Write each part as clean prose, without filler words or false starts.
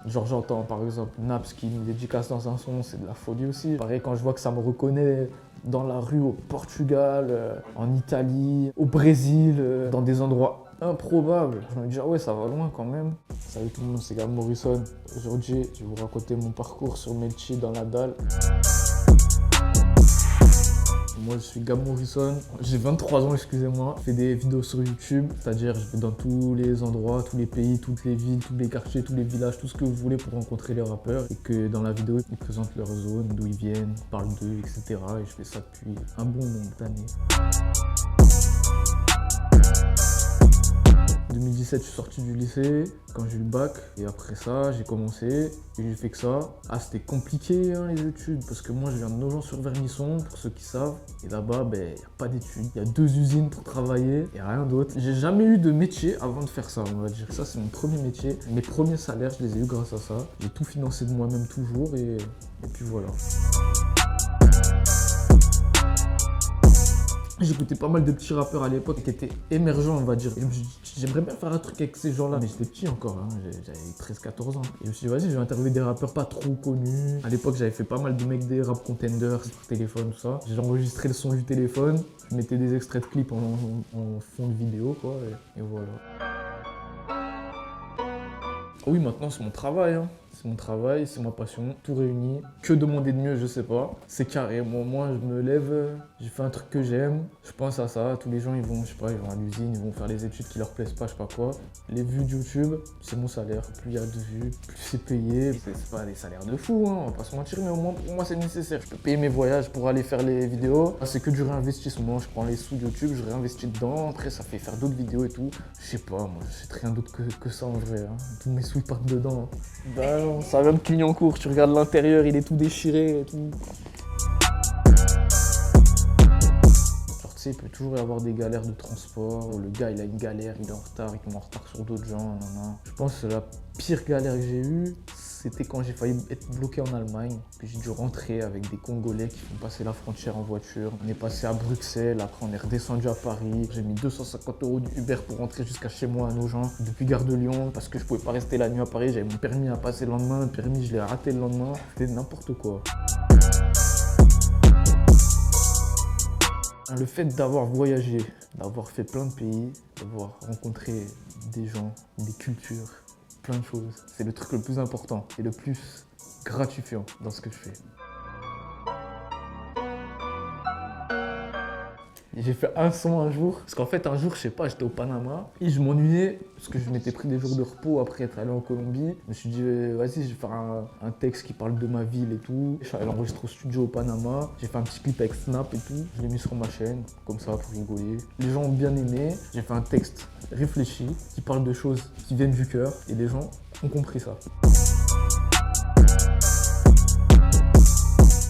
Genre j'entends par exemple Naps qui nous dédicace dans un son, c'est de la folie aussi. Pareil quand je vois que ça me reconnaît dans la rue au Portugal, en Italie, au Brésil, dans des endroits improbables. Je me dis ah ouais ça va loin quand même. Salut tout le monde, c'est Gab Morrison. Aujourd'hui je vais vous raconter mon parcours sur Melchi dans la dalle. Moi je suis Gab Morrison, j'ai 23 ans excusez-moi, je fais des vidéos sur YouTube, c'est-à-dire je vais dans tous les endroits, tous les pays, toutes les villes, tous les quartiers, tous les villages, tout ce que vous voulez pour rencontrer les rappeurs et que dans la vidéo ils présentent leur zone, d'où ils viennent, parlent d'eux, etc. Et je fais ça depuis un bon nombre d'années. 2017, je suis sorti du lycée quand j'ai eu le bac et après ça, j'ai commencé et j'ai fait que ça. Ah, c'était compliqué hein, les études parce que moi, je viens de Nogent-sur-Vernisson, pour ceux qui savent. Et là-bas, il n'y a pas d'études. Il y a 2 usines pour travailler et rien d'autre. J'ai jamais eu de métier avant de faire ça, on va dire. Ça, c'est mon premier métier. Mes premiers salaires, je les ai eu grâce à ça. J'ai tout financé de moi-même toujours et puis voilà. J'écoutais pas mal de petits rappeurs à l'époque qui étaient émergents, on va dire. J'aimerais bien faire un truc avec ces gens-là, mais j'étais petit encore, hein. J'avais 13-14 ans. Et je me suis dit, vas-y, je vais interviewer des rappeurs pas trop connus. À l'époque, j'avais fait pas mal de mecs des rap contenders sur téléphone, tout ça. J'ai enregistré le son du téléphone, je mettais des extraits de clips en fond de vidéo, quoi, et voilà. Oui, maintenant, c'est mon travail, hein. C'est mon travail, c'est ma passion, tout réuni. Que demander de mieux, je sais pas. C'est carré. Moi, je me lève, j'ai fait un truc que j'aime, je pense à ça. Tous les gens, ils vont, je sais pas, ils vont à l'usine, ils vont faire les études qui leur plaisent pas, je sais pas quoi. Les vues de YouTube, c'est mon salaire. Plus il y a de vues, plus c'est payé. C'est pas des salaires de fou, hein, on va pas se mentir, mais au moins, pour moi, c'est nécessaire. Je peux payer mes voyages pour aller faire les vidéos. C'est que du réinvestissement. Je prends les sous de YouTube, je réinvestis dedans. Après, ça fait faire d'autres vidéos et tout. Je sais pas, moi, je sais rien d'autre que ça en vrai. Hein. Tous mes sous, ils partent dedans. Bah non, ça va me Clignancourt, tu regardes l'intérieur, il est tout déchiré et tout. Genre tu sais, il peut toujours y avoir des galères de transport. Le gars, il a une galère, il est en retard, il tombe en retard sur d'autres gens. Je pense que la pire galère que j'ai eue, c'était quand j'ai failli être bloqué en Allemagne. Puis j'ai dû rentrer avec des Congolais qui font passer la frontière en voiture. On est passé à Bruxelles, après on est redescendu à Paris. J'ai mis 250 € du Uber pour rentrer jusqu'à chez moi à Nogent, depuis Gare de Lyon, parce que je pouvais pas rester la nuit à Paris. J'avais mon permis à passer le lendemain, le permis je l'ai raté le lendemain. C'était n'importe quoi. Le fait d'avoir voyagé, d'avoir fait plein de pays, d'avoir rencontré des gens, des cultures, plein de choses. C'est le truc le plus important et le plus gratifiant dans ce que je fais. J'ai fait un son un jour, parce qu'en fait un jour, je sais pas, j'étais au Panama et je m'ennuyais parce que je m'étais pris des jours de repos après être allé en Colombie. Je me suis dit, vas-y, je vais faire un texte qui parle de ma ville et tout. Je suis allé enregistrer au studio au Panama, j'ai fait un petit clip avec Snap et tout. Je l'ai mis sur ma chaîne, comme ça, pour rigoler. Les gens ont bien aimé. J'ai fait un texte réfléchi qui parle de choses qui viennent du cœur et les gens ont compris ça.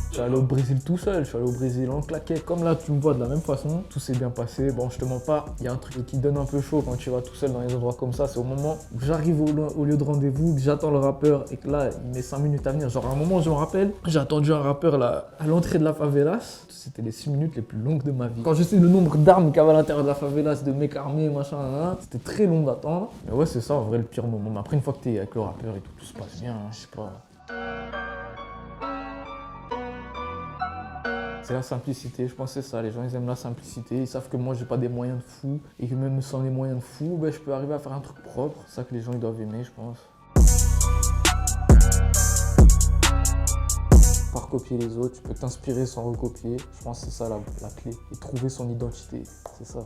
Je suis allé au Brésil tout seul, je suis allé au Brésil en claquette. Comme là, tu me vois de la même façon, tout s'est bien passé. Bon, je te mens pas, il y a un truc qui donne un peu chaud quand tu vas tout seul dans les endroits comme ça. C'est au moment où j'arrive au lieu de rendez-vous, que j'attends le rappeur et que là, il met 5 minutes à venir. Genre, à un moment, je me rappelle, j'ai attendu un rappeur là, à l'entrée de la favelas. C'était les 6 minutes les plus longues de ma vie. Quand je sais le nombre d'armes qu'il y avait à l'intérieur de la favelas, de mecs armés, machin, c'était très long d'attendre. Mais ouais, c'est ça en vrai le pire moment. Mais après, une fois que t'es avec le rappeur et tout se passe bien, je sais pas. C'est la simplicité, je pense que c'est ça, les gens ils aiment la simplicité, ils savent que moi j'ai pas des moyens de fou et que même sans les moyens de fou, je peux arriver à faire un truc propre, c'est ça que les gens ils doivent aimer je pense. Pas recopier les autres, tu peux t'inspirer sans recopier, je pense que c'est ça la clé, et trouver son identité, c'est ça.